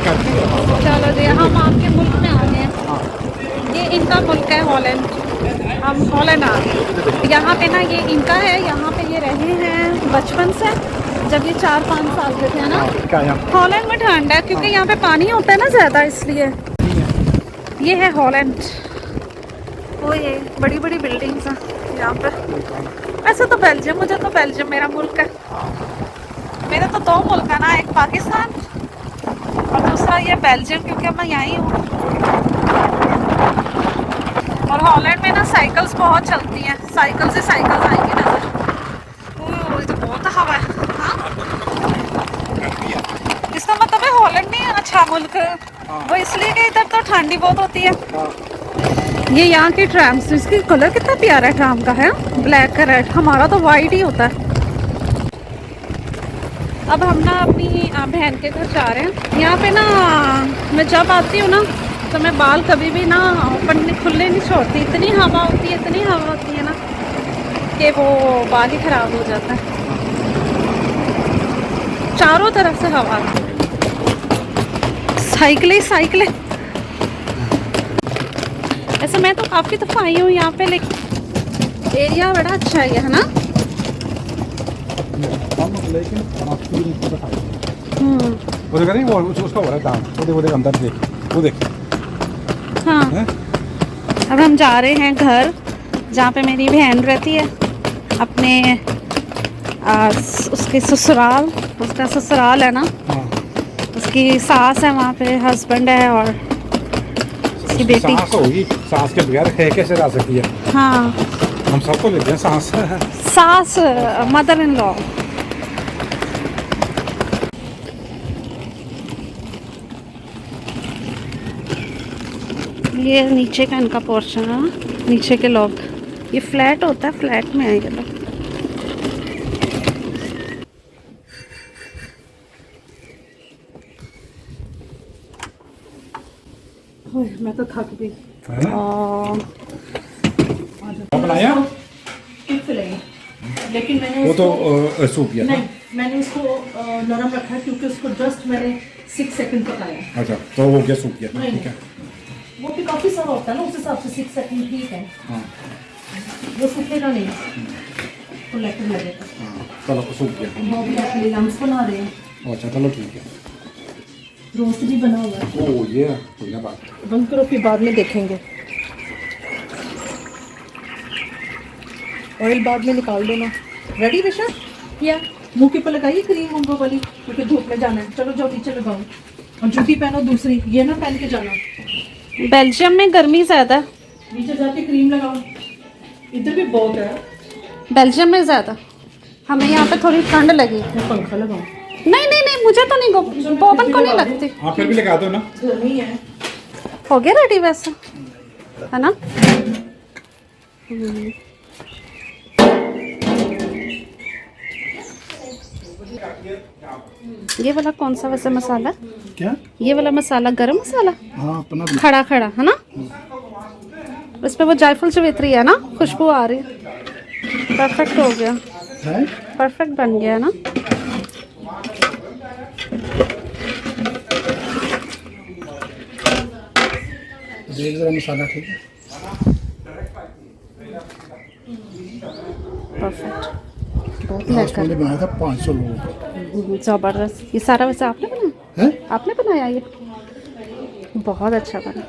चलो जी, हम आपके मुल्क में आ गए हैं। ये इनका मुल्क है हॉलैंड। हम हॉलैंड आ गए। यहाँ पे ना ये इनका है, यहाँ पे ये रहे हैं बचपन से, जब ये 4-5 साल के थे ना। हॉलैंड में ठंड है क्योंकि यहाँ पे पानी होता है ना ज़्यादा, इसलिए। ये है हॉलैंड। वो ये बड़ी बड़ी बिल्डिंग्स हैं यहाँ पे। ऐसे तो बेल्जियम, मुझे तो बेल्जियम मेरा मुल्क है। मेरे तो 2 मुल्क है ना, एक पाकिस्तान और दूसरा ये बेल्जियम, क्योंकि मैं यहीं हूँ। और हॉलैंड में ना साइकिल्स बहुत चलती हैं, साइकिल से साइकिल आएंगी नजर। ओह, ये तो बहुत हवा है। हाँ? इसका मतलब है हॉलैंड नहीं अच्छा मुल्क, वो इसलिए कि इधर तो ठंडी बहुत होती है। ये यहाँ की ट्रैम्स, इसकी कलर कितना प्यारा है ट्राम का, है ब्लैक का रेड। हमारा तो वाइट ही होता है। अब हम ना अपनी बहन के घर जा रहे हैं। यहाँ पे ना मैं जब आती हूँ ना तो मैं बाल कभी भी ना ओपन खुले नहीं छोड़ती। इतनी हवा होती है, इतनी हवा होती है ना कि वो बाल ही ख़राब हो जाता है। चारों तरफ से हवा, साइकिलें साइकिलें। ऐसे मैं तो काफ़ी दफ़ा आई हूँ यहाँ पे, लेकिन एरिया बड़ा अच्छा है ना। लेकिन वो देख रही, वो उसका हो रहा है काम। वो देख अंदर देख, वो देख। हाँ है? अब हम जा रहे हैं घर जहाँ पे मेरी बहन रहती है, अपने उसके ससुराल। उसका ससुराल है ना। हाँ। उसकी सास है वहाँ पे, हस्बैंड है और उसकी बेटी। सास होगी, सास के बगैर है कैसे रह सकती है। हाँ, हम सबको लेते हैं सास। सास मदर इन लॉ। ये नीचे का इनका पोर्शन है, नीचे के लोग। ये फ्लैट होता है, फ्लैट में है ये लोग। मैं तो थक गई। बनाया लेकिन मैंने वो तो सूप किया। नहीं, मैंने इसको नरम रखा क्योंकि उसको जस्ट मैंने 6 सेकंड पकाया। अच्छा, तो वो क्या सूप किया? ठीक है, वो भी काफ़ी सारा होता है ना, उस हिसाब से 6 सेकंड ठीक है। हाँ, वो सूखेगा नहीं, तो लेटर लगेगा। हाँ, चलो सूप किया। वो भी एक्चुअली लम्स बना रहे हैं। अच्छा, चलो ठीक है। रोस्ट भी बना हुआ है। ओ ये कोई बात। बंद करो, फिर बाद में देखेंगे। ऑयल बाद में निकाल दो ना। रेडी बेशा? या मुंह के ऊपर लगाइए क्रीम उनको वाली, क्योंकि धूप में जाना है। चलो जाओ नीचे लगाओ, और जूती पहनो दूसरी, ये ना पहन के जाना। बेल्जियम में गर्मी ज़्यादा, नीचे जाके क्रीम लगाओ। इधर भी बहुत है, बेल्जियम में ज़्यादा। हमें यहाँ पे थोड़ी ठंड लगी। पंखा लगाओ। नहीं नहीं नहीं, मुझे तो नहीं, बोबन को नहीं लगती। हाँ, फिर भी लगा दो ना। गर्मी है। हो गया रेडी वैसे, है ना। ये वाला कौन सा वैसे मसाला? क्या? ये वाला मसाला गरम मसाला? हाँ, अपना खड़ा खड़ा है ना। उस पे वो जायफल चवेत्री है ना, खुशबू आ रही है। परफेक्ट हो गया है? परफेक्ट बन गया ना। जरा मसाला ठीक है। परफेक्ट, बहुत मैंने बनाया था 500 लोगों का। ज़बरदस्त। ये सारा वैसे आपने बनाया है? आपने बनाया ये? बहुत अच्छा बना।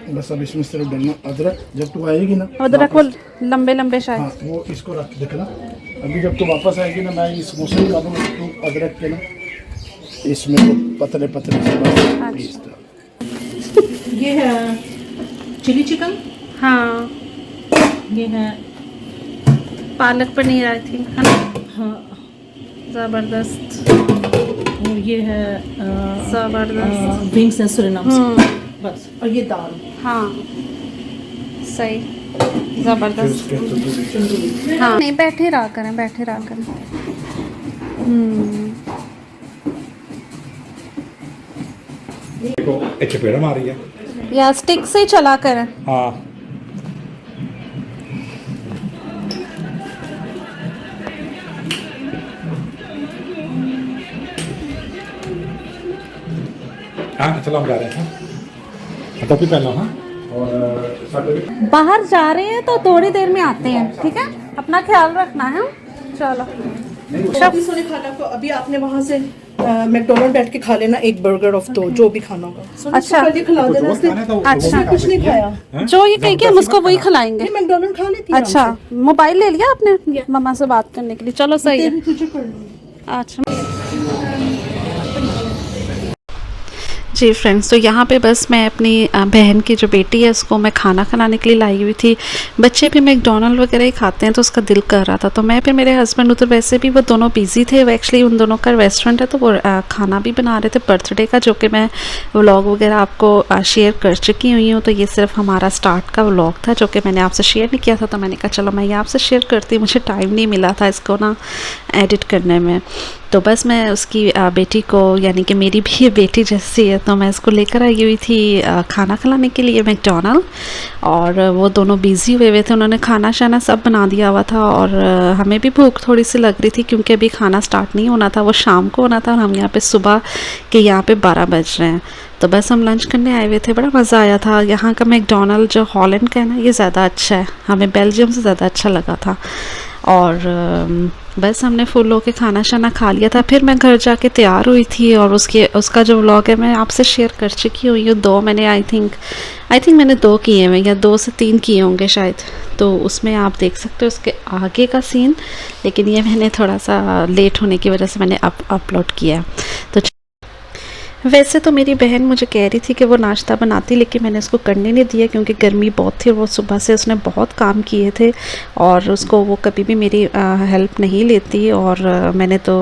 बस अब इसमें सिर्फ डालना अदरक। जब तू आएगी ना, अदरक वो लंबे लंबे शायद। हाँ, वो इसको रख देखना। अभी जब तू वापस आएगी ना, मैं इस समोसे निकालूंगा, तो अदरक के ना इसमें वो पतले पतले से पीस दो। ये है चिली चिकन। हाँ, ये है पालक पनीर आई थी, है ना। हाँ, ज़बरदस्त। और ये है ज़बरदस्त। Wings and Suriname. बस, और ये दाल। हाँ सही, ज़बरदस्त। तंदूरी। हाँ नहीं, बैठे रहा करें, बैठे रहा करें। देखो एक चपेड़ा मारी है। या स्टिक से चला करें। हाँ, हाँ चलो हम जा रहे हैं टोपी पहनो हाँ और साथ में बाहर जा रहे हैं तो थोड़ी देर में आते हैं, ठीक है? अपना ख्याल रखना है। चलो अभी सोने खाना को अभी आपने वहाँ से मैकडोनल्ड बैठ के खा लेना, एक बर्गर ऑफ दो जो भी खाना होगा। सोने अच्छा। इसको कल ही खिला देना इसने। अच्छा। कुछ नहीं खाया, जो ये कहेगी हम उसको वही खिलाएंगे। ये मैकडोनल्ड खा लेती है अच्छा, मोबाइल ले लिया आपने मम्मा से बात करने के लिए? चलो सही है। तुझे कर लूँगी। अच्छा जी फ्रेंड्स, तो यहाँ पे बस मैं अपनी बहन की जो बेटी है उसको मैं खाना खिलाने के लिए लाई हुई थी। बच्चे भी मैकडोनल्ड वगैरह ही खाते हैं तो उसका दिल कर रहा था, तो मैं फिर मेरे हस्बैंड उधर वैसे भी वो दोनों बिज़ी थे। वो एक्चुअली उन दोनों का रेस्टोरेंट है तो वो खाना भी बना रहे थे बर्थडे का, जो कि मैं व्लॉग वगैरह आपको शेयर कर चुकी हुई हूँ। तो ये सिर्फ हमारा स्टार्ट का व्लॉग था जो कि मैंने आपसे शेयर नहीं किया था, तो मैंने कहा चलो मैं ये आपसे शेयर करती। मुझे टाइम नहीं मिला था इसको ना एडिट करने में, तो बस मैं उसकी बेटी को, यानी कि मेरी भी ये बेटी जैसी है, तो मैं इसको लेकर आई हुई थी खाना खिलाने के लिए मैकडोनल्ड। और वो दोनों बिज़ी हुए थे, उन्होंने खाना शाना सब बना दिया हुआ था और हमें भी भूख थोड़ी सी लग रही थी क्योंकि अभी खाना स्टार्ट नहीं होना था, वो शाम को होना था और हम यहाँ पे सुबह के यहाँ पे 12 बज रहे हैं। तो बस हम लंच करने आए हुए थे, बड़ा मज़ा आया था। यहाँ का मैकडोनल्ड जो हॉलैंड का है ना, ये ज़्यादा अच्छा है, हमें बेल्जियम से ज़्यादा अच्छा लगा था। और बस हमने फुल होके खाना शाना खा लिया था। फिर मैं घर जाके तैयार हुई थी और उसका जो व्लॉग है मैं आपसे शेयर कर चुकी हुई हूँ। 2 मैंने आई थिंक मैंने 2 किए हैं या 2 से 3 किए होंगे शायद, तो उसमें आप देख सकते हो उसके आगे का सीन। लेकिन ये मैंने थोड़ा सा लेट होने की वजह से मैंने अपलोड किया। तो वैसे तो मेरी बहन मुझे कह रही थी कि वो नाश्ता बनाती, लेकिन मैंने उसको करने नहीं दिया क्योंकि गर्मी बहुत थी और वो सुबह से उसने बहुत काम किए थे और उसको वो कभी भी मेरी हेल्प नहीं लेती। और मैंने तो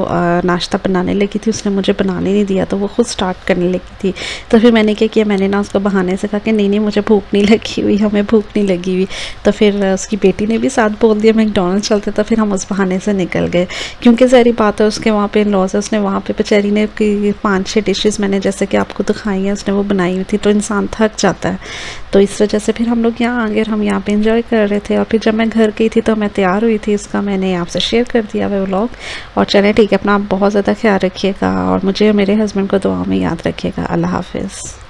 नाश्ता बनाने लगी थी, उसने मुझे बनाने नहीं दिया, तो वो खुद स्टार्ट करने लगी थी। तो फिर मैंने क्या किया, मैंने ना उसको बहाने से कहा कि नहीं मुझे भूख नहीं लगी हुई, हमें भूख नहीं लगी हुई। तो फिर उसकी बेटी ने भी साथ बोल दिया मैकडोनल्ड चलते, तो फिर हम उस बहाने से निकल गए क्योंकि ज़ाहिर बात है उसके वहाँ पे इन-लॉज़ है, उसने वहाँ पे बेचारी ने 5-6 डिशेज़ मैंने जैसे कि आपको दिखाई है उसने वो बनाई हुई थी, तो इंसान थक जाता है। तो इस वजह से फिर हम लोग यहाँ आ गए और हम यहाँ पे एंजॉय कर रहे थे। और फिर जब मैं घर गई थी तो मैं तैयार हुई थी, इसका मैंने आपसे शेयर कर दिया वो व्लॉग। और चलें ठीक है, अपना आप बहुत ज़्यादा ख्याल रखिएगा और मुझे और मेरे हस्बैंड को दुआ में याद रखिएगा। अल्लाह हाफिज़।